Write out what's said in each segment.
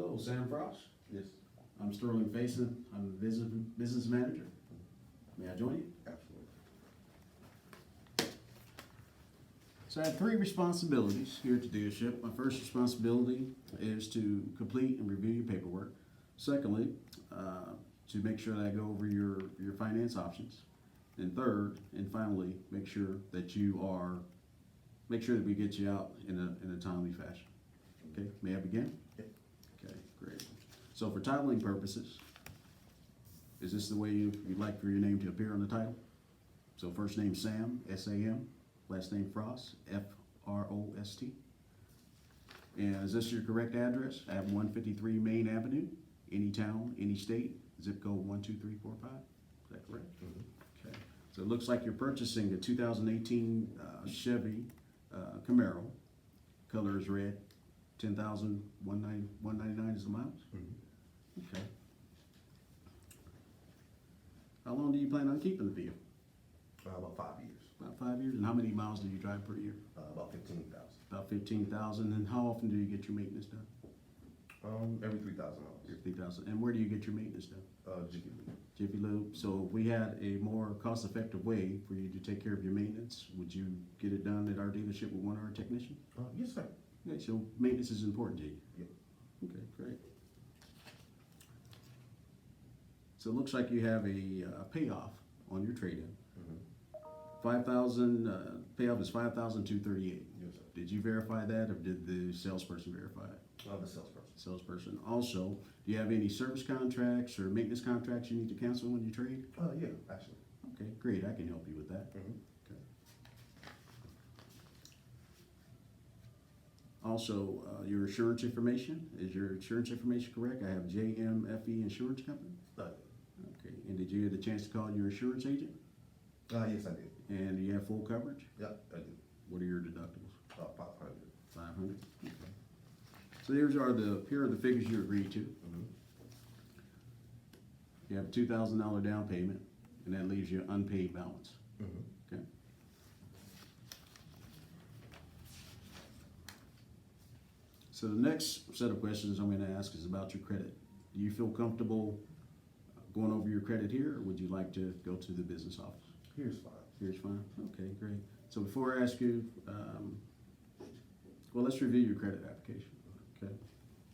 Hello, Sam Frost. Yes, I'm Sterling Faison. I'm the business manager. May I join you? absolutely. So I have three responsibilities here at the dealership. My first responsibility is to complete and review your paperwork. Secondly, to make sure that I go over your finance options. And third, and finally, make sure that we get you out in a timely fashion. Okay, may I begin? Yep. Okay, great. So for titling purposes, is this the way you'd like for your name to appear on the title? So first name Sam, S-A-M, last name Frost, F-R-O-S-T. And is this your correct address? I have 153 Main Avenue, any town, any state, zip code 12345. Is that correct? Mm-hmm. Okay. So it looks like you're purchasing a 2018 Chevy Camaro. Color is red. 10,199 is the miles. Mm-hmm. Okay. How long do you plan on keeping the vehicle? About 5 years. About 5 years. And how many miles do you drive per year? About 15,000. About 15,000. And how often do you get your maintenance done? Every 3,000 miles. 3,000. And where do you get your maintenance done? Jiffy Lube. Jiffy Lube. So if we had a more cost-effective way for you to take care of your maintenance, would you get it done at our dealership with one of our technicians? Yes, sir. Okay, so maintenance is important to you. Yep. Okay, great. So it looks like you have a payoff on your trade-in. Mm-hmm. 5,000, payoff is 5,238. Yes, sir. Did you verify that, or did the salesperson verify it? The salesperson. Salesperson. Also, do you have any service contracts or maintenance contracts you need to cancel when you trade? Yeah, actually. Okay, great. I can help you with that. Mm-hmm. Okay. Also, your insurance information. Is your insurance information correct? I have JMFE Insurance Company. Okay. And did you get a chance to call your insurance agent? Yes, I did. And do you have full coverage? Yep, I did. What are your deductibles? 500. 500. Okay. So here are the figures you agreed to. Mm-hmm. You have a $2,000 down payment, and that leaves you an unpaid balance. Mm-hmm. Okay. So the next set of questions I'm going to ask is about your credit. Do you feel comfortable going over your credit here, or would you like to go to the business office? Here's fine. Here's fine. Okay, great. So before I ask you, well, let's review your credit application. Okay.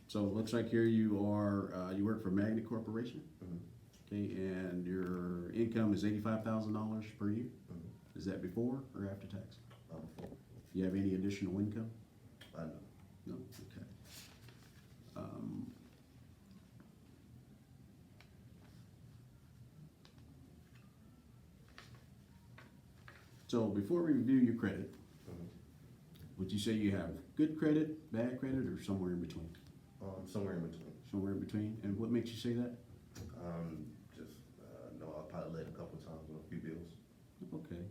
So it looks like here you are, you work for Magnet Corporation. Mm-hmm. Okay, and your income is $85,000 per year. Mm-hmm. Is that before or after tax? Before. Do you have any additional income? No. No. Okay. So before we review your credit, Mm-hmm. would you say you have good credit, bad credit, or somewhere in between? Somewhere in between. Somewhere in between. And what makes you say that? Just know I probably late a couple times on a few bills. Okay.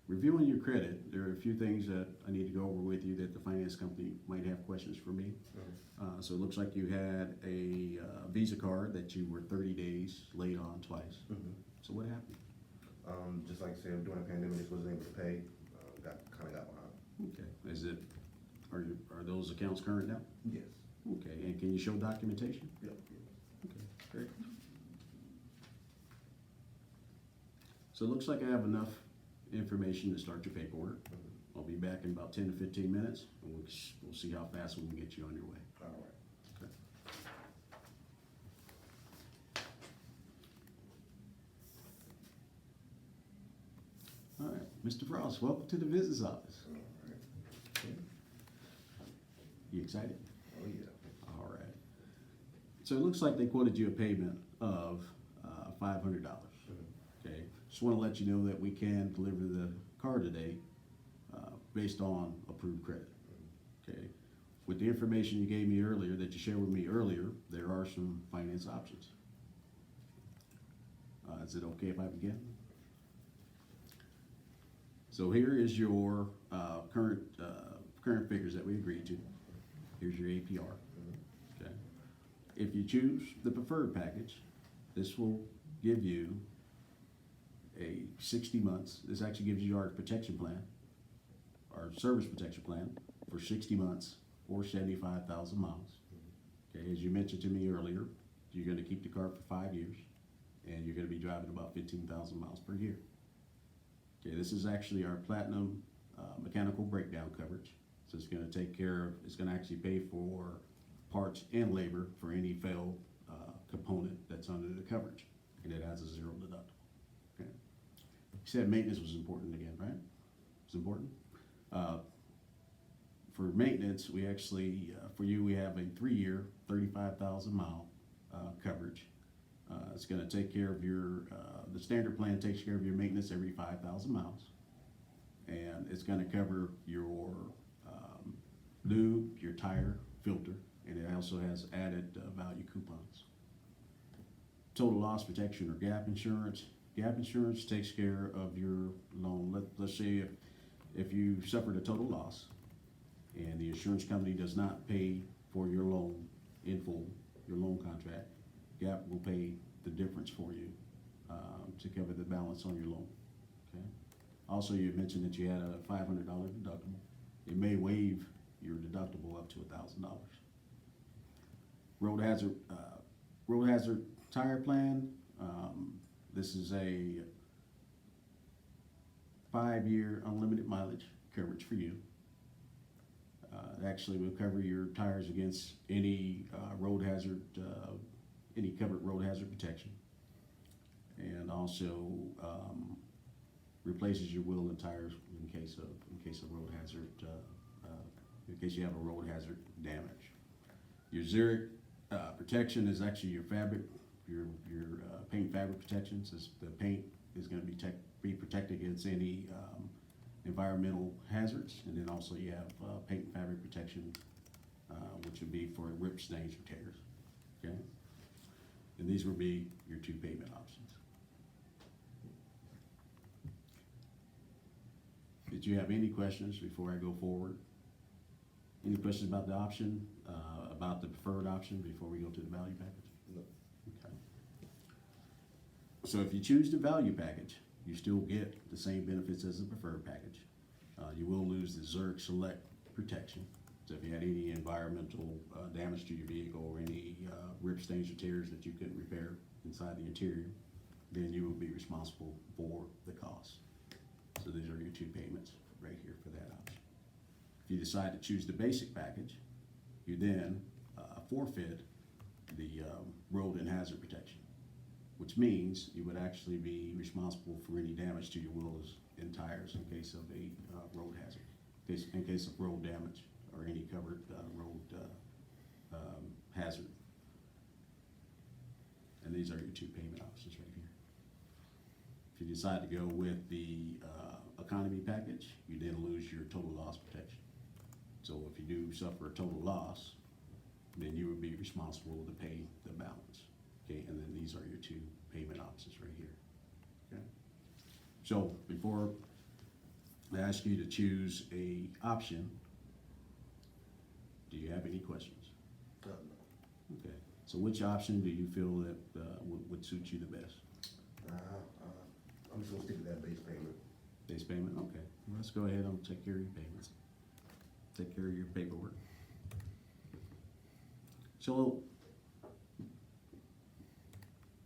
Reviewing your credit, there are a few things that I need to go over with you that the finance company might have questions for me. Mm-hmm. So it looks like you had a Visa card that you were 30 days late on twice. Mm-hmm. So what happened? Just like I said, during the pandemic, just wasn't able to pay. Got behind. Okay. Are those accounts current now? Yes. Okay. And can you show documentation? Yep. Okay. Great. So it looks like I have enough information to start your paperwork. Mm-hmm. I'll be back in about 10 to 15 minutes, and we'll see how fast we can get you on your way. All right. Okay. All right, Mr. Frost, welcome to the business office. All right. Okay. You excited? Oh, yeah. All right. So it looks like they quoted you a payment of $500. Mm-hmm. Okay. Just want to let you know that we can deliver the car today based on approved credit. Okay. With the information you gave me earlier, that you shared with me earlier, there are some finance options. Is it okay if I begin? So here is your current figures that we agreed to. Here's your APR. Okay. If you choose the preferred package, this will give you a 60 months. This actually gives you our protection plan, our service protection plan for 60 months or 75,000 miles. Okay, as you mentioned to me earlier, you're gonna keep the car for 5 years, and you're gonna be driving about 15,000 miles per year. Okay, this is actually our platinum mechanical breakdown coverage. So it's gonna take care of, it's gonna actually pay for parts and labor for any failed component that's under the coverage, and it has a 0 deductible. Okay. You said maintenance was important again, right? It's important. For maintenance, we actually, for you, we have a 3-year, 35,000 mile coverage. It's gonna take care of your, the standard plan takes care of your maintenance every 5,000 miles. And it's gonna cover your lube, your tire, filter, and it also has added value coupons. Total loss protection or gap insurance. Gap insurance takes care of your loan. Let's say if you suffered a total loss and the insurance company does not pay for your loan in full, your loan contract, Gap will pay the difference for you to cover the balance on your loan. Okay. Also, you mentioned that you had a $500 deductible. It may waive your deductible up to $1,000. Road hazard tire plan. This is a 5-year unlimited mileage coverage for you. It actually will cover your tires against any road hazard, any covered road hazard protection, and also replaces your wheel and tires in case of road hazard, in case you have a road hazard damage. Your Zurich protection is actually your fabric, your paint fabric protection. So the paint is going to be protected against any environmental hazards, and then also you have paint and fabric protection, which would be for rip, stains, or tears. Okay, and these would be your 2 payment options. Did you have any questions before I go forward? Any questions about the option, about the preferred option before we go to the value package? No. Okay. So if you choose the value package, you still get the same benefits as the preferred package. You will lose the Zurich Select protection. So if you had any environmental damage to your vehicle or any rip, stains, or tears that you couldn't repair inside the interior, then you will be responsible for the cost. So these are your 2 payments right here for that option. If you decide to choose the basic package, you then forfeit the road and hazard protection, which means you would actually be responsible for any damage to your wheels and tires in case of a road hazard, in case of road damage or any covered road hazard. And these are your 2 payment options right here. If you decide to go with the economy package, you then lose your total loss protection. So if you do suffer a total loss, then you would be responsible to pay the balance. Okay, and then these are your 2 payment options right here. Okay. So before I ask you to choose a option, do you have any questions? No. Okay. So which option do you feel that would suit you the best? I'm just gonna stick with that base payment. Base payment? Okay. Well, let's go ahead and take care of your payments. Take care of your paperwork. So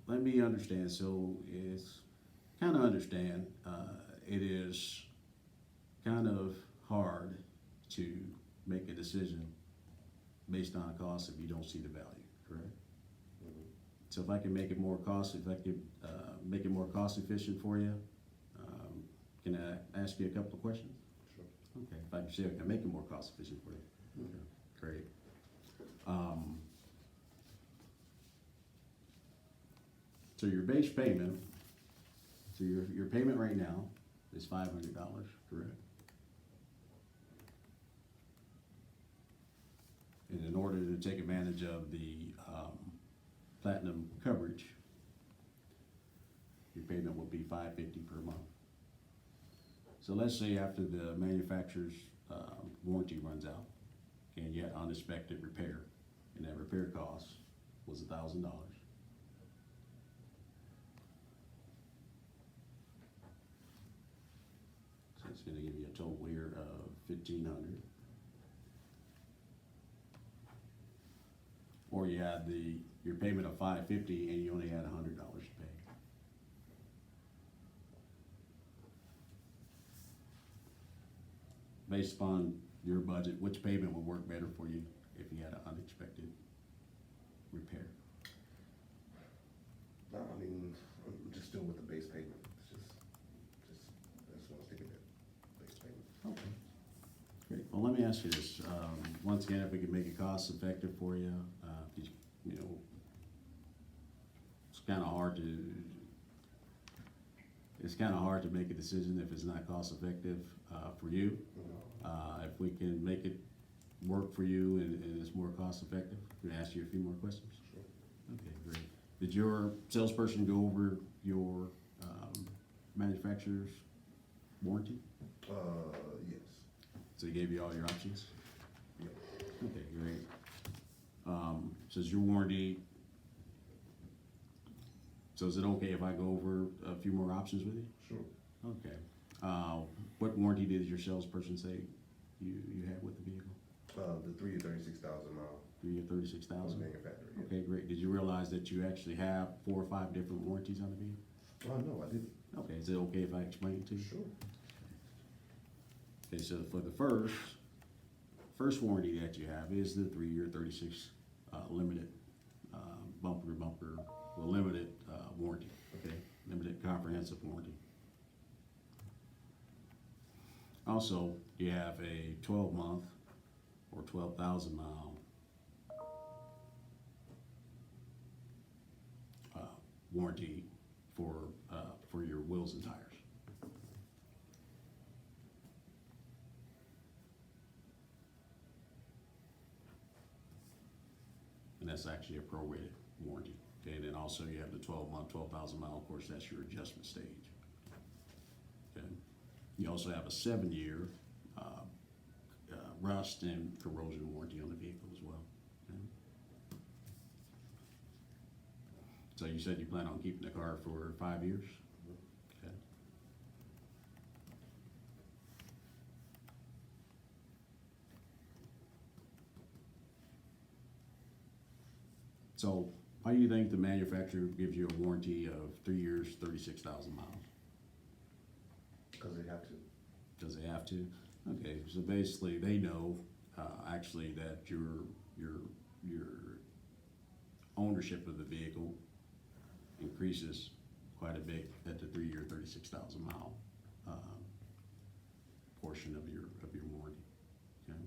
let me understand. So it's kind of understand. It is kind of hard to make a decision based on cost if you don't see the value, correct? Mm-hmm. So if I can make it more cost, make it more cost efficient for you, can I ask you a couple of questions? Sure. Okay, if I can see if I can make it more cost efficient for you. Okay, great. So your base payment, so your payment right now is $500, correct? And in order to take advantage of the platinum coverage, your payment will be $550 per month. So let's say after the manufacturer's warranty runs out, and you had unexpected repair, and that repair cost was $1,000. So it's going to give you a total here of $1,500. before you had your payment of $550 and you only had $100 to pay. Based upon your budget, which payment would work better for you if you had an unexpected repair? No, I mean, I'm just still with the base payment. It's just, I just wanna stick with that base payment. Okay. Great. Well, let me ask you this. Once again, if we could make it cost effective for you, you know, it's kind of hard to make a decision if it's not cost effective for you. If we can make it work for you and it's more cost effective, can I ask you a few more questions? Sure. Okay, great. Did your salesperson go over your manufacturer's warranty? Yes. So he gave you all your options? Yep. Okay, great. Says your warranty, so is it okay if I go over a few more options with you? Sure. Okay. What warranty did your salesperson say you had with the vehicle? The 3 to 36,000 mile 3 or 36,000? manufacturer, yeah. Okay, great. Did you realize that you actually have 4 or 5 different warranties on the vehicle? Oh, no, I didn't. Okay, is it okay if I explain it to you? Sure. Okay, so for the first warranty that you have is the 3-year 36 limited bumper to bumper, well, limited warranty, okay? Limited comprehensive warranty. Also, you have a 12-month or 12,000 mile warranty for your wheels and tires. And that's actually a prorated warranty. Okay, and then also you have the 12-month, 12,000 mile, of course, that's your adjustment stage. Okay, you also have a 7-year rust and corrosion warranty on the vehicle as well. Okay? So you said you plan on keeping the car for 5 years? Okay. So why do you think the manufacturer gives you a warranty of 3 years, 36,000 miles? Because they have to. Does they have to? Okay, so basically they know actually that your ownership of the vehicle increases quite a bit at the 3-year, 36,000 mile portion of your warranty. Okay.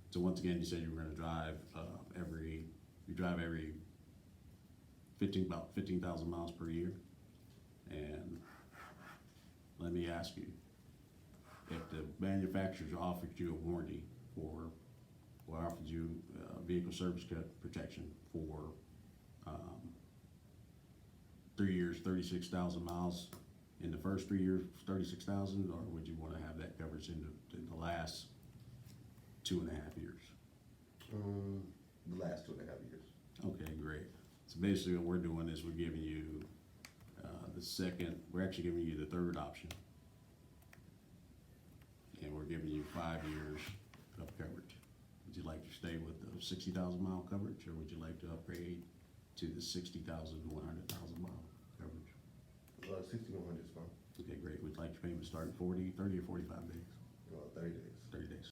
So once again, you said you were going to drive every 15,000 miles per year, and let me ask you, if the manufacturers offered you a warranty or offered you vehicle service protection for 3 years, 36,000 miles, in the first 3 years, 36,000, or would you want to have that coverage in the last 2.5 years? The last 2.5 years. Okay, great. So basically what we're doing is we're giving you we're actually giving you the third option. And we're giving you 5 years of coverage. Would you like to stay with the 60,000 mile coverage, or would you like to upgrade to the 60,000 to 100,000 mile coverage? 6,100 is fine. Okay, great. Would you like your payment to start in 40, 30, or 45 days? 30 days. 30 days.